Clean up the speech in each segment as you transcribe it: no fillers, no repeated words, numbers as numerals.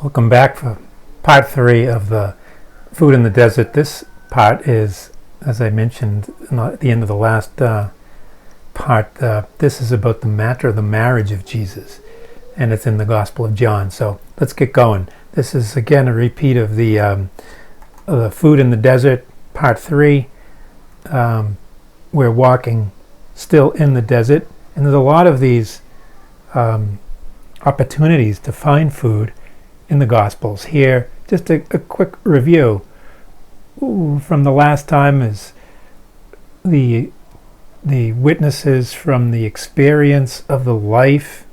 Welcome back for part 3 of the Food in the Desert. This part is, as I mentioned at the end of the last part, this is about the matter of the marriage of Jesus, and it's in the Gospel of John. So let's get going. This is again a repeat of the Food in the Desert, part 3. We're walking still in the desert, and there's a lot of these opportunities to find food in the Gospels. Here, just a quick review from the last time is the witnesses from the experience of the life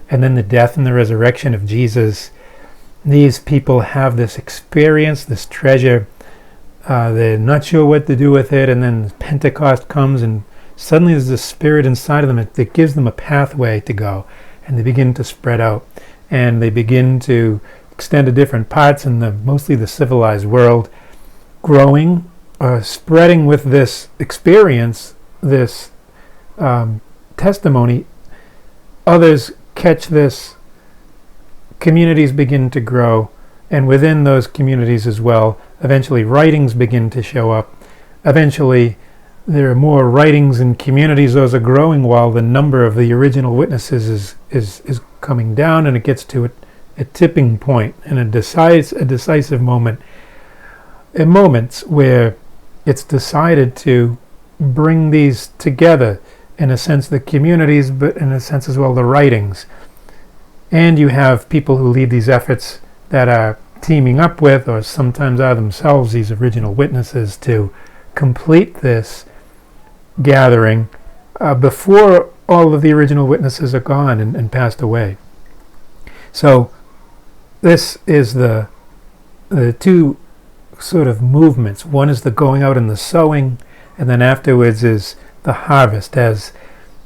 and then the death and the resurrection of Jesus. These people have this experience, this treasure. They're not sure what to do with it, and then Pentecost comes and suddenly there's a spirit inside of them that gives them a pathway to go, and they begin to spread out, and they begin to extend to different parts in mostly the civilized world, growing, spreading with this experience, this testimony. Others catch this, communities begin to grow, and within those communities as well, eventually writings begin to show up. Eventually there are more writings in communities. Those are growing while the number of the original witnesses is coming down, and it gets to a tipping point and a decisive moment, moments where it's decided to bring these together, in a sense the communities, but in a sense as well the writings. And you have people who lead these efforts that are teaming up with, or sometimes are themselves, these original witnesses to complete this gathering before all of the original witnesses are gone and passed away. So this is the two sort of movements. One is the going out and the sowing, and then afterwards is the harvest, as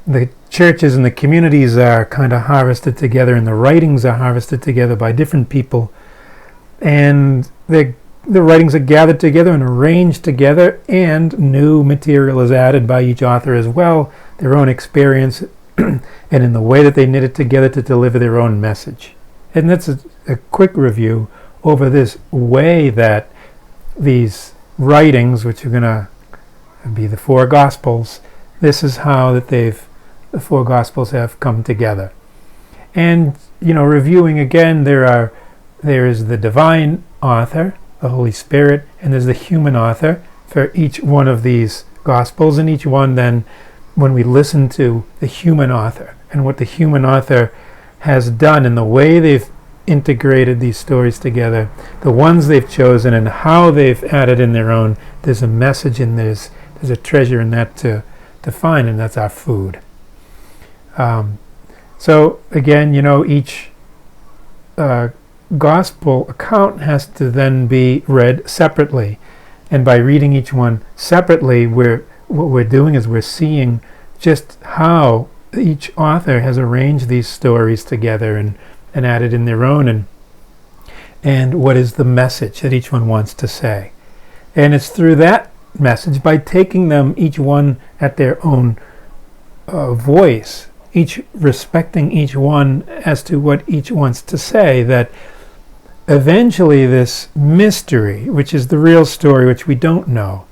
the churches and the communities are kind of harvested together, and the writings are harvested together by different people, and the writings are gathered together and arranged together, and new material is added by each author as well, their own experience and in the way that they knit it together to deliver their own message. And that's a quick review over this way that these writings, which are going to be the four Gospels, this is how that the four Gospels have come together. And, reviewing again, there is the divine author, the Holy Spirit, and there's the human author for each one of these Gospels, and each one then, when we listen to the human author and what the human author has done and the way they've integrated these stories together, the ones they've chosen and how they've added in their own, there's a message and there's a treasure in that to find, and that's our food. So again, each gospel account has to then be read separately, and by reading each one separately, what we're doing is we're seeing just how each author has arranged these stories together and added in their own, and what is the message that each one wants to say. And it's through that message, by taking them each one at their own voice, each respecting each one as to what each wants to say, that eventually this mystery, which is the real story, which we don't know,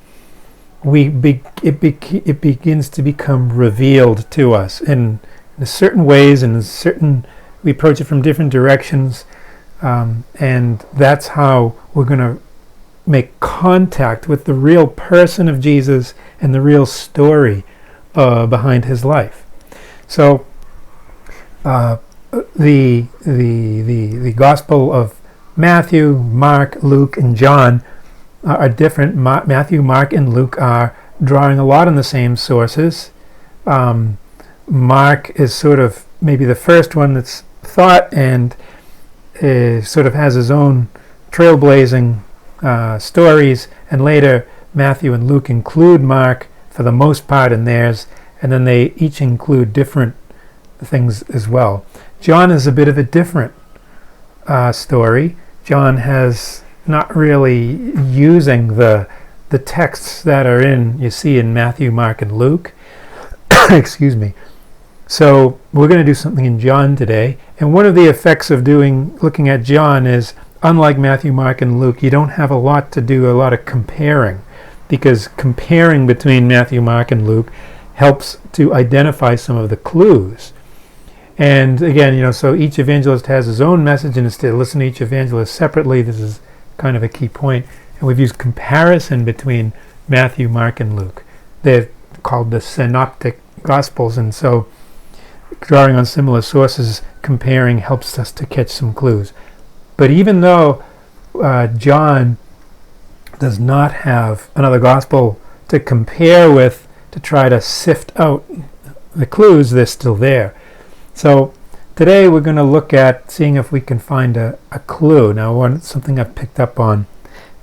it begins to become revealed to us in certain ways, and we approach it from different directions, and that's how we're going to make contact with the real person of Jesus and the real story behind his life. So the Gospel of Matthew, Mark, Luke, and John are different. Matthew, Mark, and Luke are drawing a lot on the same sources. Mark is sort of maybe the first one that's thought, and sort of has his own trailblazing stories, and later Matthew and Luke include Mark for the most part in theirs, and then they each include different things as well. John is a bit of a different story. John has not really using the texts that are you see in Matthew, Mark, and Luke. Excuse me. So we're going to do something in John today. And one of the effects of looking at John is, unlike Matthew, Mark, and Luke, you don't have a lot of comparing, because comparing between Matthew, Mark, and Luke helps to identify some of the clues. And again, so each evangelist has his own message, and instead of listening to each evangelist separately, this is kind of a key point. And we've used comparison between Matthew, Mark, and Luke. They're called the synoptic gospels, and so drawing on similar sources, comparing helps us to catch some clues. But even though John does not have another gospel to compare with to try to sift out the clues, they're still there. So today we're going to look at seeing if we can find a clue. Now, something I've picked up on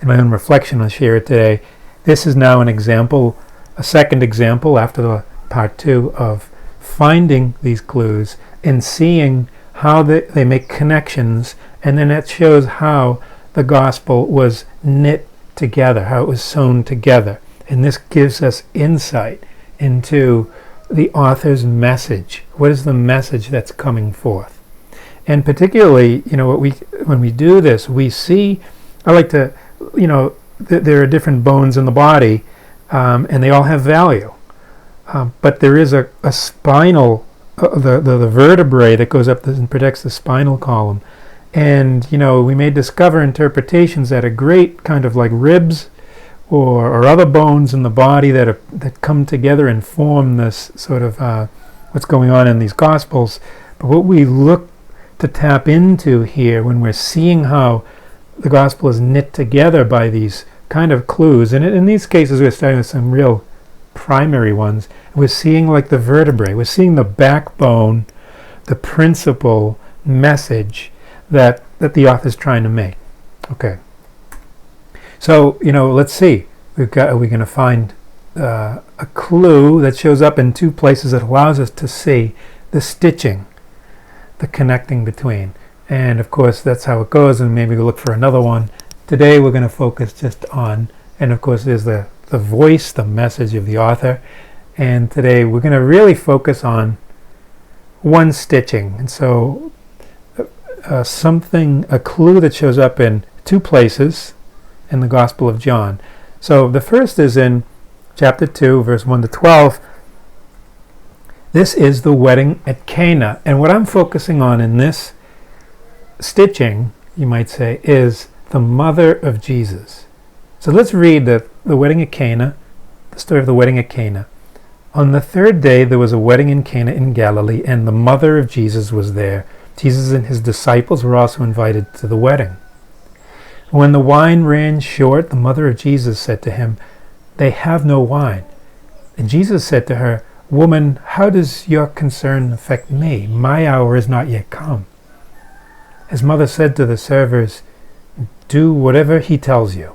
in my own reflection, I'll share it today. This is now an example, a second example after the part 2 of finding these clues and seeing how they make connections, and then it shows how the gospel was knit together, how it was sewn together. And this gives us insight into the author's message. What is the message that's coming forth? And particularly, when we do this, we see, I like to, there are different bones in the body, and they all have value. But there is a spinal, the vertebrae that goes up and protects the spinal column. And, we may discover interpretations that are great, kind of like ribs or other bones in the body that come together and form this sort of what's going on in these Gospels. But what we look to tap into here when we're seeing how the Gospel is knit together by these kind of clues, and in these cases we're starting with some real primary ones. We're seeing like the vertebrae. We're seeing the backbone, the principal message that the author's trying to make. Okay. So, let's see. Are we going to find a clue that shows up in 2 places that allows us to see the stitching, the connecting between. And of course, that's how it goes, and maybe we'll look for another one. Today we're going to focus just on, and of course there's the voice, the message of the author. And today we're going to really focus on one stitching. And so a clue that shows up in 2 places in the Gospel of John. So the first is in chapter 2, verse 1 to 12. This is the wedding at Cana. And what I'm focusing on in this stitching, you might say, is the mother of Jesus. So let's read the wedding at Cana, the story of the wedding at Cana. On the 3rd day there was a wedding in Cana in Galilee, and the mother of Jesus was there. Jesus and his disciples were also invited to the wedding. When the wine ran short, the mother of Jesus said to him, "They have no wine." And Jesus said to her, "Woman, how does your concern affect me? My hour is not yet come." His mother said to the servers, "Do whatever he tells you."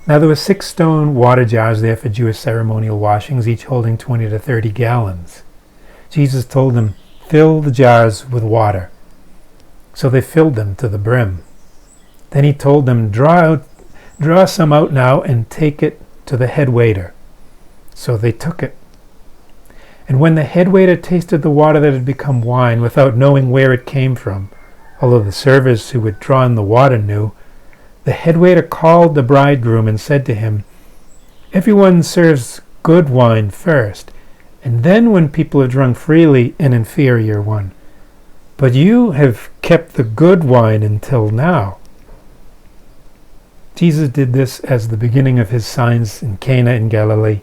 Now there were 6 stone water jars there for Jewish ceremonial washings, each holding 20 to 30 gallons. Jesus told them, "Fill the jars with water." So they filled them to the brim. Then he told them, Draw some out now and take it to the head waiter." So they took it. And when the head waiter tasted the water that had become wine, without knowing where it came from, although the servers who had drawn the water knew, the head waiter called the bridegroom and said to him, "Everyone serves good wine first, and then when people have drunk freely, an inferior one. But you have kept the good wine until now." Jesus did this as the beginning of his signs in Cana in Galilee,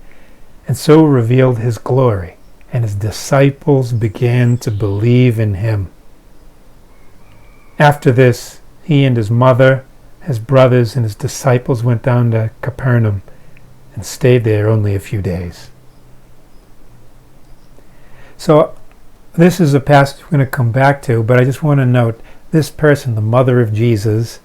and so revealed his glory, and his disciples began to believe in him. After this, he and his mother, his brothers, and his disciples went down to Capernaum and stayed there only a few days. So this is a passage we're going to come back to, but I just want to note this person, the mother of Jesus,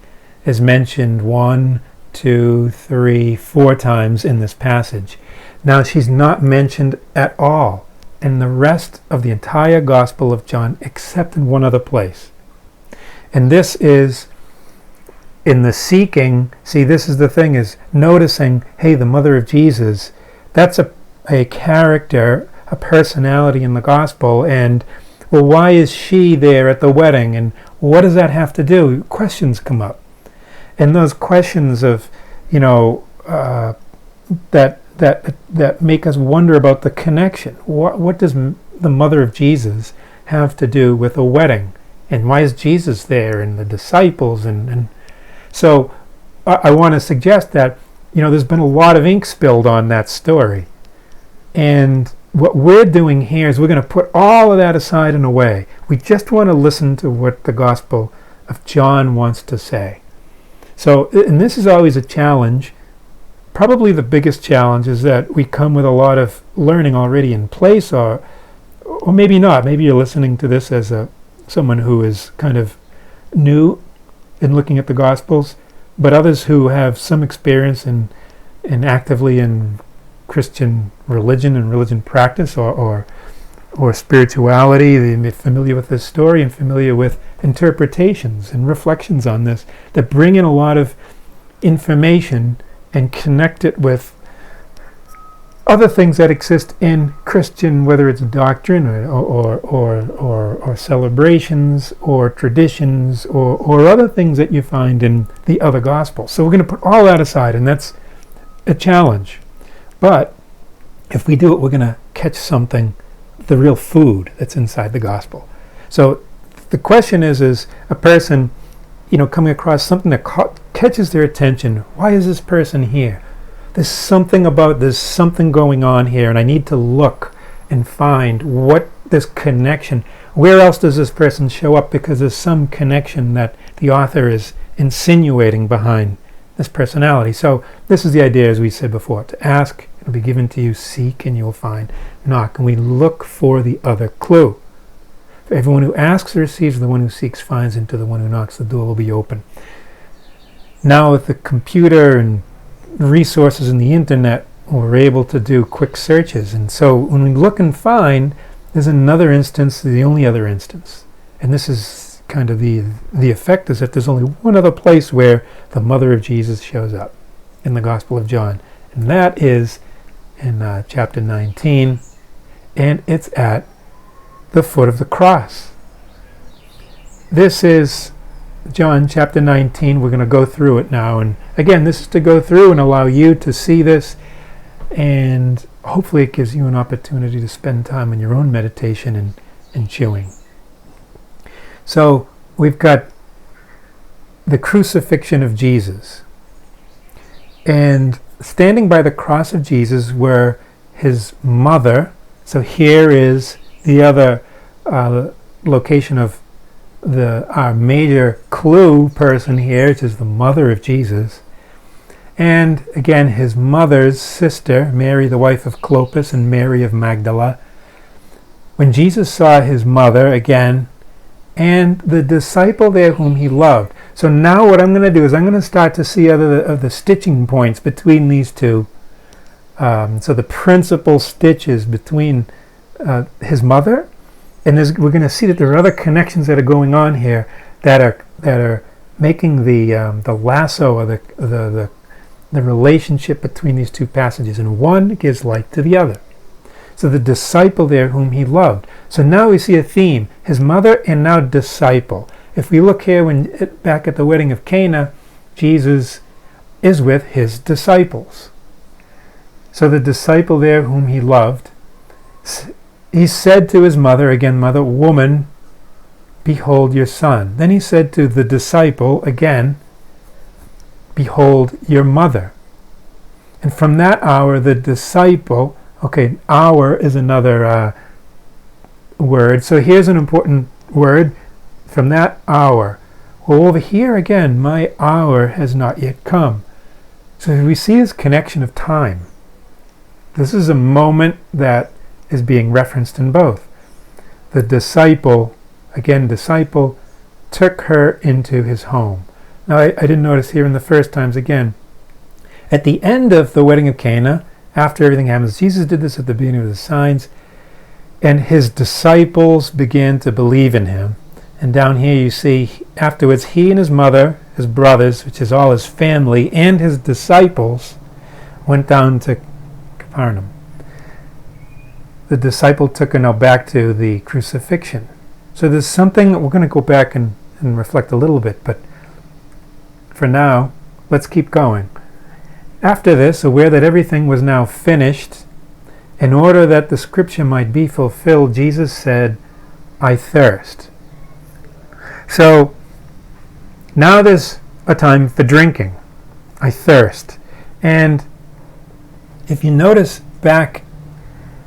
is mentioned 1, 2, 3, 4 times in this passage. Now she's not mentioned at all in the rest of the entire Gospel of John, except in one other place. And this is in the seeking. See, this is the thing, is noticing, hey, the mother of Jesus, that's a character, a personality in the gospel, and well, why is she there at the wedding, and what does that have to do? Questions come up, and those questions of, that make us wonder about the connection. What does the mother of Jesus have to do with a wedding, and why is Jesus there, and the disciples, and so I want to suggest that there's been a lot of ink spilled on that story, and what we're doing here is we're going to put all of that aside and away. We just want to listen to what the Gospel of John wants to say. So, and this is always a challenge. Probably the biggest challenge is that we come with a lot of learning already in place, or maybe not. Maybe you're listening to this as someone who is kind of new in looking at the Gospels, but others who have some experience in actively in Christian religion and religion practice or spirituality. They're familiar with this story and familiar with interpretations and reflections on this that bring in a lot of information and connect it with other things that exist in Christian, whether it's doctrine or celebrations or traditions or other things that you find in the other Gospels. So we're going to put all that aside, and that's a challenge. But if we do it, we're going to catch something, the real food that's inside the Gospel. So the question is a person, coming across something that catches their attention. Why is this person here? There's something going on here, and I need to look and find what this connection, where else does this person show up, because there's some connection that the author is insinuating behind this personality. So this is the idea, as we said before, to ask, it'll be given to you, seek, and you'll find, knock, and we look for the other clue. For everyone who asks receives, the one who seeks finds, and to the one who knocks the door will be open. Now with the computer and resources in the internet, we're able to do quick searches, and so when we look and find, there's another instance, the only other instance, and this is kind of the effect is that there's only one other place where the mother of Jesus shows up in the Gospel of John, and that is in chapter 19, and it's at the foot of the cross. This is John chapter 19. We're going to go through it now, and again, this is to go through and allow you to see this, and hopefully it gives you an opportunity to spend time in your own meditation and chewing. So we've got the crucifixion of Jesus, and standing by the cross of Jesus were his mother. So here is the other location of our major clue person here, which is the mother of Jesus. And again, his mother's sister, Mary, the wife of Clopas, and Mary of Magdala. When Jesus saw his mother again, and the disciple there whom he loved. So now what I'm going to do is I'm going to start to see other of the stitching points between these two. So the principal stitches between his mother, and we're going to see that there are other connections that are going on here that are making the lasso or the relationship between these two passages, and one gives light to the other. So the disciple there whom he loved. So now we see a theme, his mother and now disciple. If we look here back at the wedding of Cana, Jesus is with his disciples. So the disciple there whom he loved, he said to his mother, again, mother, woman, behold your son. Then he said to the disciple, again, behold your mother. And from that hour, the disciple, okay, hour is another word. So here's an important word, from that hour. Well, over here again, my hour has not yet come. So we see this connection of time. This is a moment that is being referenced in both. The disciple, again, disciple, took her into his home. Now, I didn't notice here in the first times, again, at the end of the wedding of Cana, after everything happens, Jesus did this at the beginning of the signs, and his disciples began to believe in him. And down here you see, afterwards, he and his mother, his brothers, which is all his family, and his disciples went down to Capernaum. the disciple took her now back to the crucifixion. So there's something, we're going to go back and reflect a little bit, but for now, let's keep going. After this, aware that everything was now finished, in order that the scripture might be fulfilled, Jesus said, I thirst. So now there's a time for drinking. I thirst. And if you notice back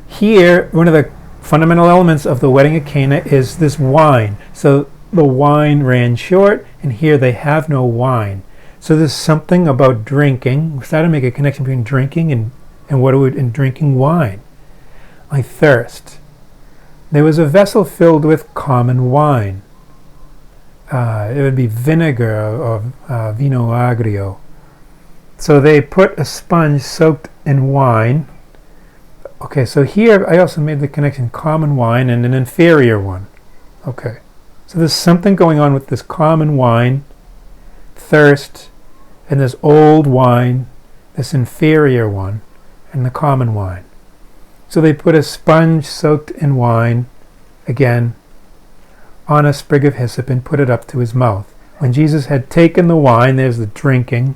here, one of the fundamental elements of the wedding at Cana is this wine. So the wine ran short, and here they have no wine. So there's something about drinking. We started to make a connection between drinking and drinking wine. I thirst. There was a vessel filled with common wine. It would be vinegar or vino agrio. So they put a sponge soaked in wine. Okay, so here I also made the connection common wine and an inferior one. Okay, so there's something going on with this common wine, thirst, and this old wine, this inferior one, and the common wine. So they put a sponge soaked in wine, again, on a sprig of hyssop and put it up to his mouth. When Jesus had taken the wine, there's the drinking,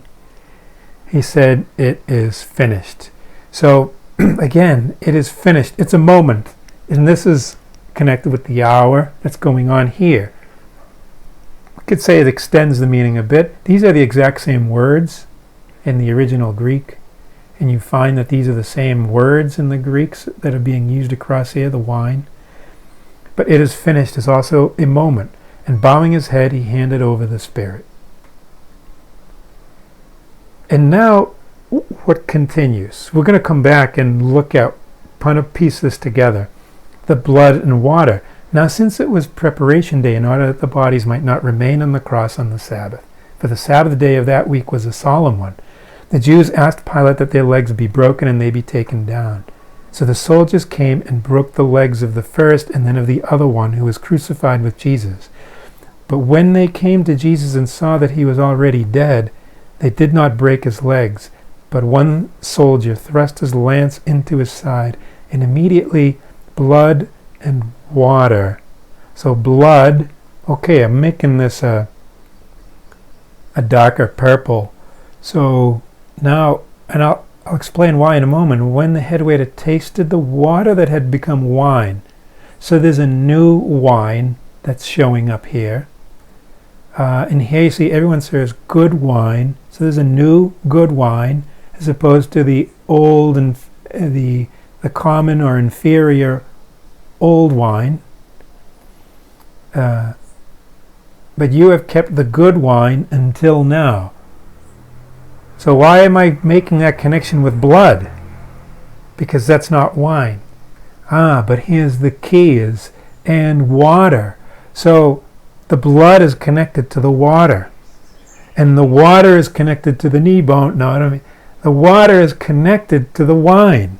he said, it is finished. So, again, it is finished. It's a moment. And this is connected with the hour that's going on here. We could say it extends the meaning a bit. These are the exact same words in the original Greek. And you find that these are the same words in the Greeks that are being used across here, the wine. But it is finished is also a moment. And bowing his head, he handed over the Spirit. And now, what continues? We're going to come back and look at, kind of piece this together. The blood and water. Now, since it was preparation day, in order that the bodies might not remain on the cross on the Sabbath, for the Sabbath day of that week was a solemn one, the Jews asked Pilate that their legs be broken and they be taken down. So the soldiers came and broke the legs of the first and then of the other one who was crucified with Jesus. But when they came to Jesus and saw that he was already dead, they did not break his legs, but one soldier thrust his lance into his side, and immediately blood and water. So blood, okay, I'm making this a darker purple. So now, and I'll explain why in a moment, when the head waiter tasted the water that had become wine. So there's a new wine that's showing up here. And here you see everyone serves good wine. So there's a new good wine as opposed to the old and the common or inferior old wine. But you have kept the good wine until now. So why am I making that connection with blood? Because that's not wine. But here's the key is, and water. So the blood is connected to the water. And the water is connected to the knee bone. No, I don't mean. The water is connected to the wine.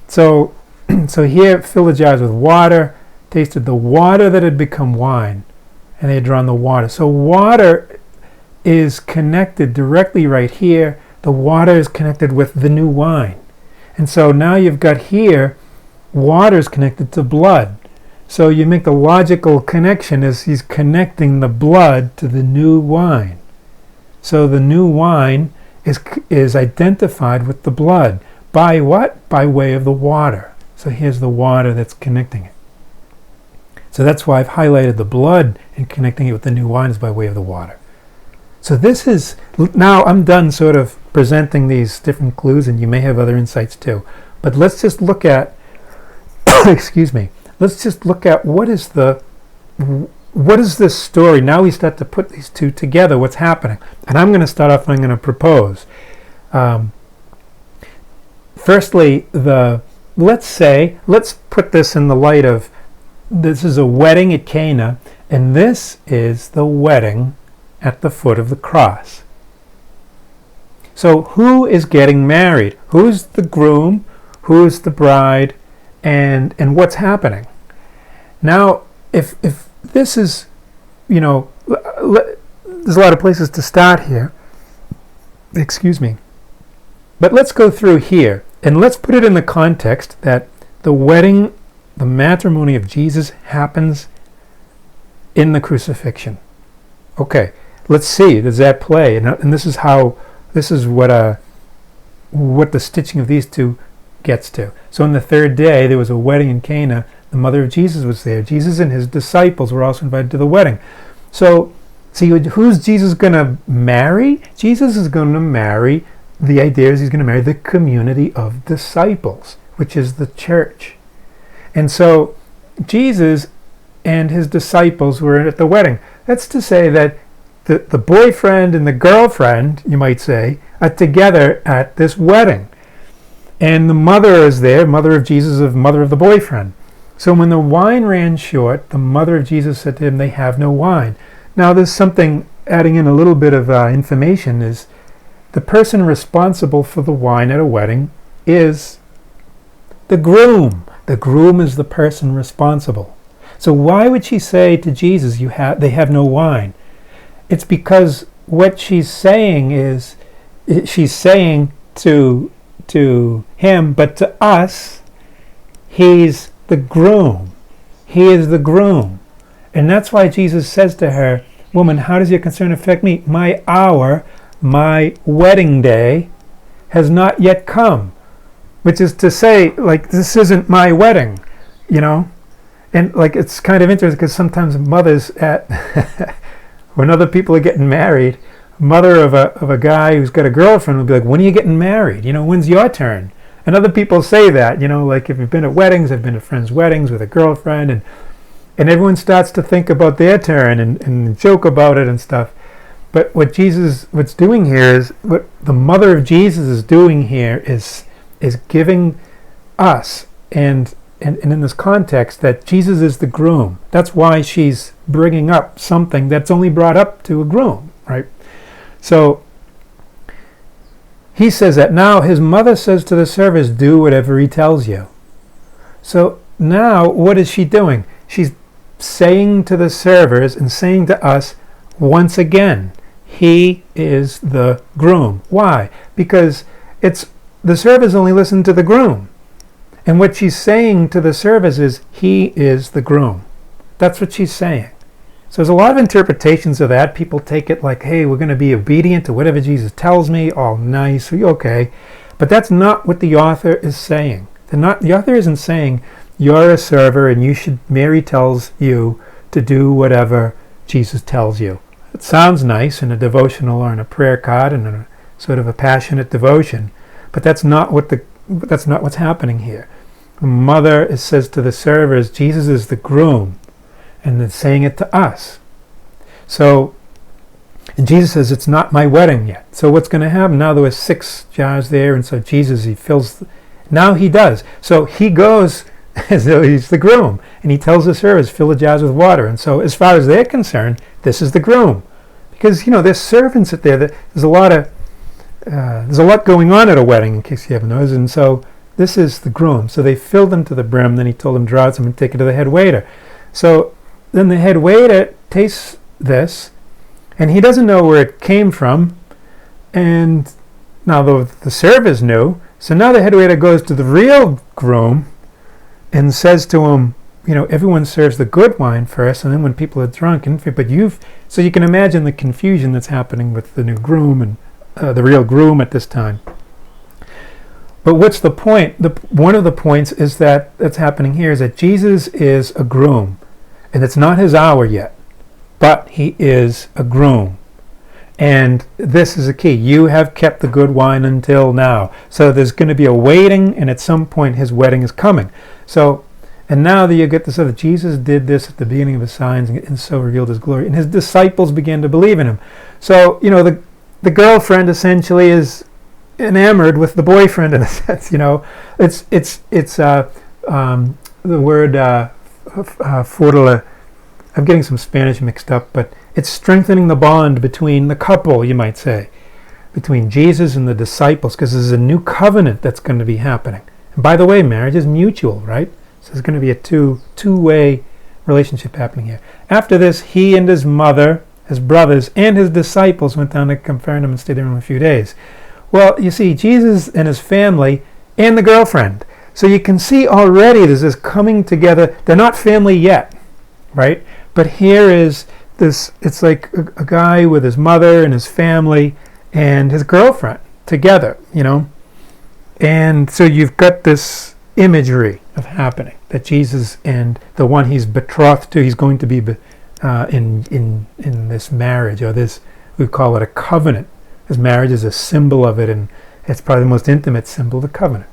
So here, fill the jars with water, tasted the water that had become wine, and they had drawn the water. So water is connected directly right here. The water is connected with the new wine. And so now you've got here, water is connected to blood. So you make the logical connection as he's connecting the blood to the new wine. So the new wine is identified with the blood. By what? By way of the water. So here's the water that's connecting it. So that's why I've highlighted the blood and connecting it with the new wine is by way of the water. So this is, now I'm done sort of presenting these different clues, and you may have other insights too. But let's just look at, excuse me, let's just look at what is this story? Now we start to put these two together, what's happening. And I'm going to start off and I'm going to propose. Firstly, let's put this in the light of, this is a wedding at Cana, and this is the wedding at the foot of the cross. So who is getting married? Who's the groom? Who's the bride? And what's happening? Now, if this is, there's a lot of places to start here. Excuse me. But let's go through here, and let's put it in the context that the wedding the matrimony of Jesus happens in the crucifixion. Okay, let's see, does that play? And this is what the stitching of these two gets to. So on the third day, there was a wedding in Cana. The mother of Jesus was there. Jesus and his disciples were also invited to the wedding. So, see, who's Jesus going to marry? Jesus is going to marry, the idea is he's going to marry the community of disciples, which is the church. And so, Jesus and his disciples were at the wedding. That's to say that the boyfriend and the girlfriend, you might say, are together at this wedding. And the mother is there, mother of Jesus, mother of the boyfriend. So when the wine ran short, the mother of Jesus said to him, they have no wine. Now there's something, adding in a little bit of information, is the person responsible for the wine at a wedding is the groom. The groom is the person responsible. So why would she say to Jesus, they have no wine? It's because what she's saying is, she's saying to him, but to us, he's the groom. He is the groom. And that's why Jesus says to her, woman, how does your concern affect me? My hour, my wedding day, has not yet come. Which is to say, like, this isn't my wedding, And, like, it's kind of interesting because sometimes mothers when other people are getting married, mother of a guy who's got a girlfriend will be like, when are you getting married? When's your turn? And other people say that, like if you've been at weddings, I've been to friends' weddings with a girlfriend, and everyone starts to think about their turn and joke about it and stuff. But what's doing here is, what the mother of Jesus is doing here is giving us, and in this context, that Jesus is the groom. That's why she's bringing up something that's only brought up to a groom, right? So he says that. Now his mother says to the servants, do whatever he tells you. So now what is she doing? She's saying to the servers and saying to us once again, he is the groom. Why? Because the servers only listen to the groom. And what she's saying to the servers is, he is the groom. That's what she's saying. So there's a lot of interpretations of that. People take it like, hey, we're going to be obedient to whatever Jesus tells me, all nice, okay. But that's not what the author is saying. The author isn't saying, you're a server and Mary tells you to do whatever Jesus tells you. It sounds nice in a devotional or in a prayer card and in a sort of a passionate devotion, but that's not what's happening here. The mother says to the servers, Jesus is the groom, and then saying it to us. So, and Jesus says, it's not my wedding yet. So what's going to happen? Now there were 6 jars there, and so Jesus, he fills, now he does. So he goes as though he's the groom, and he tells the servers, fill the jars with water. And so as far as they're concerned, this is the groom. Because, there's servants at there. There's a lot going on at a wedding, in case you haven't noticed. And so this is the groom. So they filled them to the brim. Then he told them, draw out some and take it to the head waiter. So then the head waiter tastes this, and he doesn't know where it came from. And now the servers knew. So now the head waiter goes to the real groom and says to him, everyone serves the good wine first, and then when people are drunk, so you can imagine the confusion that's happening with the new groom and the real groom at this time. But what's the point? One of the points is that's happening here is that Jesus is a groom, and it's not his hour yet, but he is a groom. And this is a key. You have kept the good wine until now. So there's going to be a waiting, and at some point his wedding is coming. So, and now that you get this other, Jesus did this at the beginning of his signs and so revealed his glory. And his disciples began to believe in him. So, the girlfriend essentially is enamored with the boyfriend in a sense. It's the word fortale. I'm getting some Spanish mixed up, but it's strengthening the bond between the couple, you might say, between Jesus and the disciples, because there's a new covenant that's going to be happening. And by the way, marriage is mutual, right? So there's going to be a two-way relationship happening here. After this, he and his mother, his brothers, and his disciples went down to Capernaum and stayed there for a few days. Well, you see, Jesus and his family and the girlfriend. So you can see already there's this coming together. They're not family yet, right? But here is this, it's like a guy with his mother and his family and his girlfriend together, And so you've got this imagery of happening, that Jesus and the one he's betrothed to, he's going to be in this marriage, or this, we call it a covenant. His marriage is a symbol of it, and it's probably the most intimate symbol of the covenant.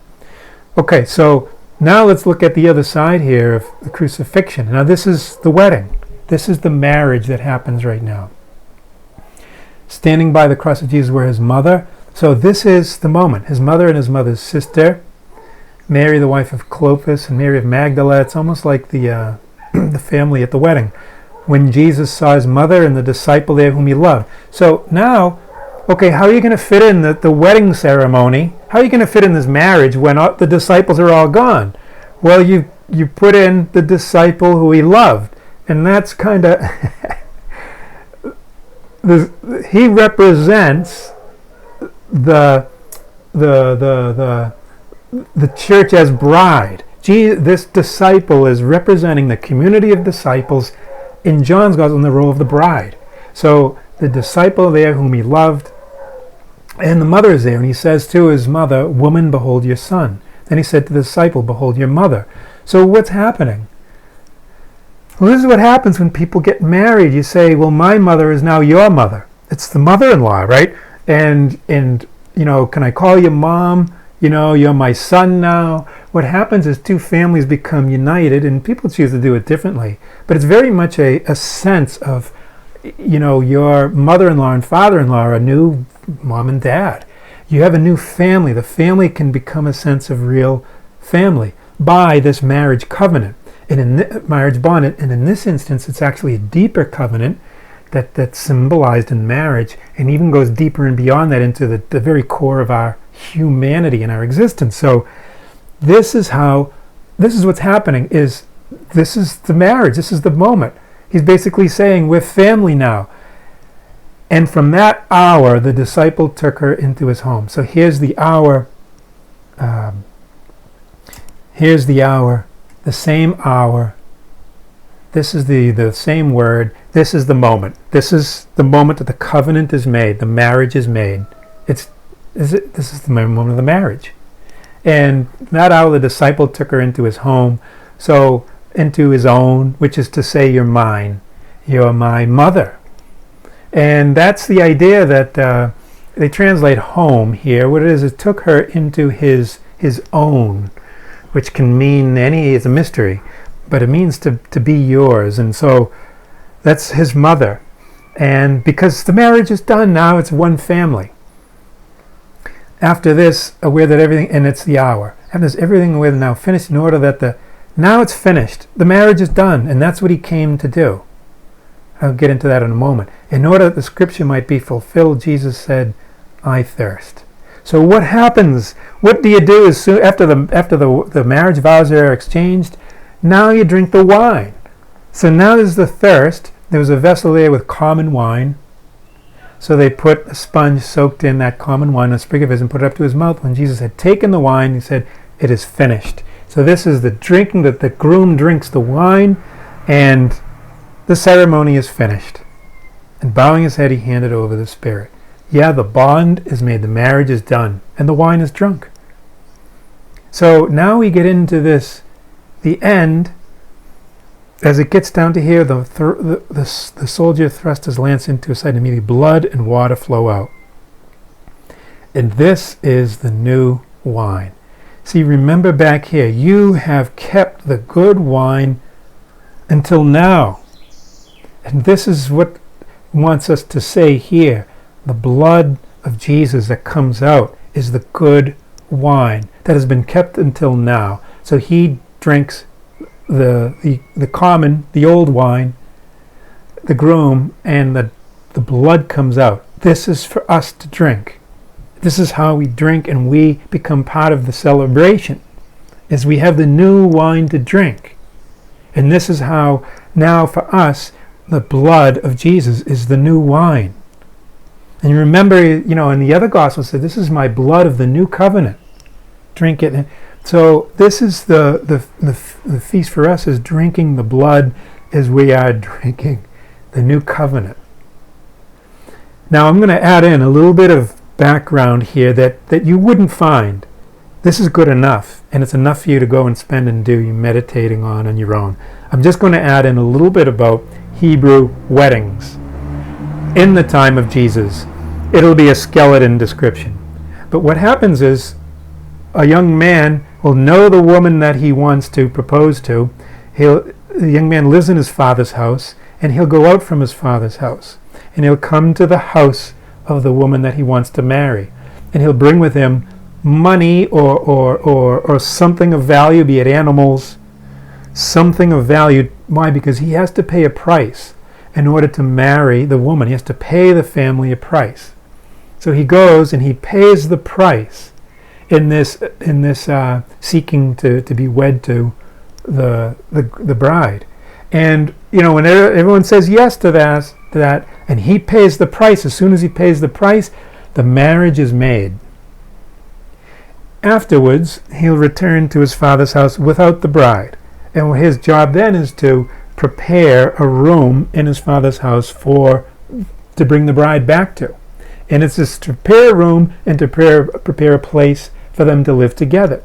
Okay, so now let's look at the other side here of the crucifixion. Now this is the wedding. This is the marriage that happens right now. Standing by the cross of Jesus were his mother. So this is the moment. His mother and his mother's sister, Mary, the wife of Clopas, and Mary of Magdala. It's almost like the the family at the wedding, when Jesus saw his mother and the disciple there whom he loved. So now, okay, how are you going to fit in the wedding ceremony? How are you going to fit in this marriage when the disciples are all gone? Well, you put in the disciple who he loved, and that's kind of he represents the church as bride. This disciple is representing the community of disciples in John's gospel in the role of the bride. So the disciple there whom he loved, and the mother is there, and he says to his mother, "Woman, behold your son." Then he said to the disciple, "Behold your mother." So what's happening? Well, this is what happens when people get married. You say, "Well, my mother is now your mother." It's the mother-in-law, right? And can I call you mom? You're my son now. What happens is two families become united, and people choose to do it differently. But it's very much a sense of, your mother-in-law and father-in-law are a new mom and dad. You have a new family. The family can become a sense of real family by this marriage covenant, and in marriage bond. And in this instance, it's actually a deeper covenant that's symbolized in marriage, and even goes deeper and beyond that into the very core of our humanity and our existence. So this is what's happening, this is the marriage, this is the moment. He's basically saying, we're family now. And from that hour, the disciple took her into his home. So here's the hour, the same hour. This is the same word. This is the moment. This is the moment that the covenant is made, the marriage is made. This is the moment of the marriage. And that hour the disciple took her into his home, so into his own, which is to say, you're mine. You're my mother. And that's the idea that they translate home here. What it is, it took her into his own, which can mean it's a mystery, but it means to be yours. And so that's his mother. And because the marriage is done now, it's one family. After this, aware that everything, and it's the hour. After this, everything aware now finished, in order that now it's finished. The marriage is done, and that's what he came to do. I'll get into that in a moment. In order that the scripture might be fulfilled, Jesus said, "I thirst." So what happens? What do you do as soon after the marriage vows are exchanged? Now you drink the wine. So now there's the thirst. There was a vessel there with common wine. So they put a sponge soaked in that common wine, a sprig of his, and put it up to his mouth. When Jesus had taken the wine, he said, "It is finished." So this is the drinking, that the groom drinks the wine, and the ceremony is finished. And bowing his head, he handed over the Spirit. Yeah, the bond is made, the marriage is done, and the wine is drunk. So now we get into the end. As it gets down to here, the soldier thrust his lance into his side, and immediately blood and water flow out. And this is the new wine. See, remember back here, you have kept the good wine until now. And this is what wants us to say here. The blood of Jesus that comes out is the good wine that has been kept until now. So he drinks the common, the old wine, the groom, and the blood comes out. This is for us to drink. This is how we drink, and we become part of the celebration, is we have the new wine to drink. And this is how now for us, the blood of Jesus is the new wine. And you remember, in the other gospel it said, "This is my blood of the new covenant. Drink it." So this is the feast for us is drinking the blood as we are drinking the new covenant. Now I'm going to add in a little bit of background here that you wouldn't find. This is good enough, and it's enough for you to go and spend and do your meditating on your own. I'm just going to add in a little bit about Hebrew weddings. In the time of Jesus, it'll be a skeleton description. But what happens is a young man will know the woman that he wants to propose to. The young man lives in his father's house, and he'll go out from his father's house, and he'll come to the house of the woman that he wants to marry, and he'll bring with him money or something of value, be it animals, something of value. Why? Because he has to pay a price in order to marry the woman. He has to pay the family a price. So he goes and he pays the price in this seeking to be wed to the bride. And when everyone says yes to that, and he pays the price, as soon as he pays the price, the marriage is made. Afterwards, he'll return to his father's house without the bride. And his job then is to prepare a room in his father's house to bring the bride back to. And it's just to prepare a room and to prepare a place for them to live together.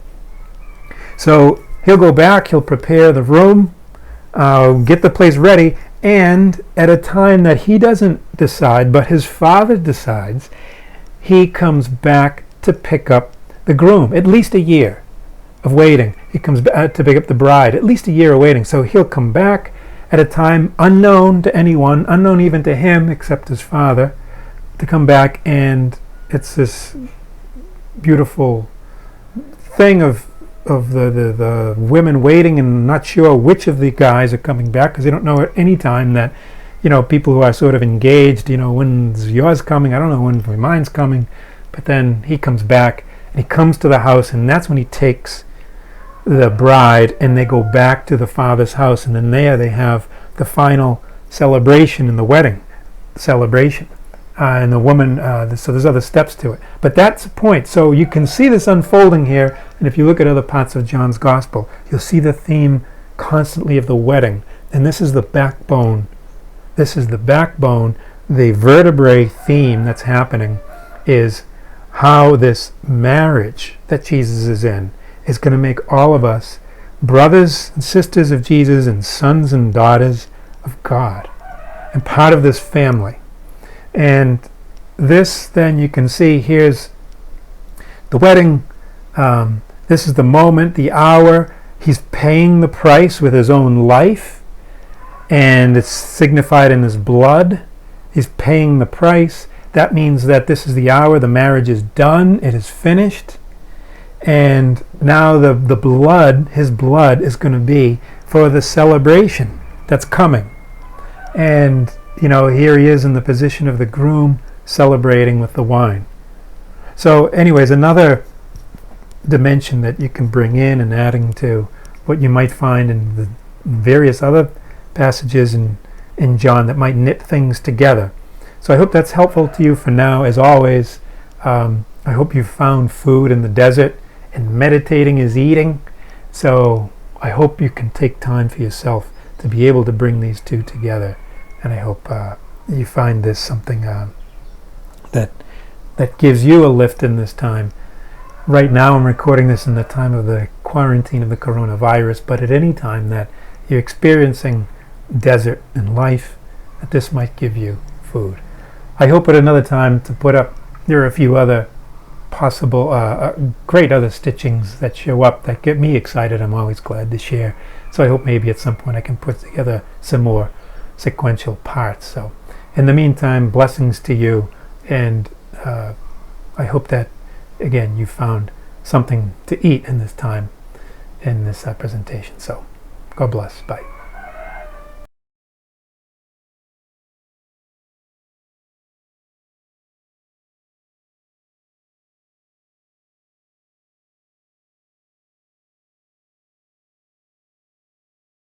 So he'll go back, he'll prepare the room, get the place ready, and at a time that he doesn't decide, but his father decides, he comes back to pick up the groom. At least a year of waiting. He comes back to pick up the bride. At least a year of waiting. So he'll come back at a time unknown to anyone, unknown even to him except his father, to come back, and it's this beautiful thing of the women waiting and not sure which of the guys are coming back, because they don't know at any time that people who are sort of engaged, when's yours coming? I don't know when mine's coming. But then he comes back and he comes to the house, and that's when he takes the bride and they go back to the father's house, and then there they have the final celebration in the wedding celebration. And the woman, so there's other steps to it. But that's the point. So you can see this unfolding here, and if you look at other parts of John's Gospel, you'll see the theme constantly of the wedding. And this is the backbone. This is the backbone, the vertebrae theme that's happening is how this marriage that Jesus is in is going to make all of us brothers and sisters of Jesus and sons and daughters of God and part of this family. And this, then, you can see, here's the wedding. This is the moment, the hour. He's paying the price with his own life, and it's signified in his blood. He's paying the price. That means that this is the hour. The marriage is done. It is finished. And now the blood, his blood, is going to be for the celebration that's coming. And here he is in the position of the groom celebrating with the wine. So anyways, another dimension that you can bring in and adding to what you might find in the various other passages in John that might knit things together. So I hope that's helpful to you for now. As always, I hope you found food in the desert, and meditating is eating. So I hope you can take time for yourself to be able to bring these two together. And I hope you find this something that gives you a lift in this time. Right now I'm recording this in the time of the quarantine of the coronavirus, but at any time that you're experiencing desert in life, that this might give you food. I hope at another time to put up, there are a few other possible great other stitchings that show up that get me excited. I'm always glad to share. So I hope maybe at some point I can put together some more sequential parts. So in the meantime, blessings to you, and I hope that again you found something to eat in this time in this presentation. So God bless. Bye.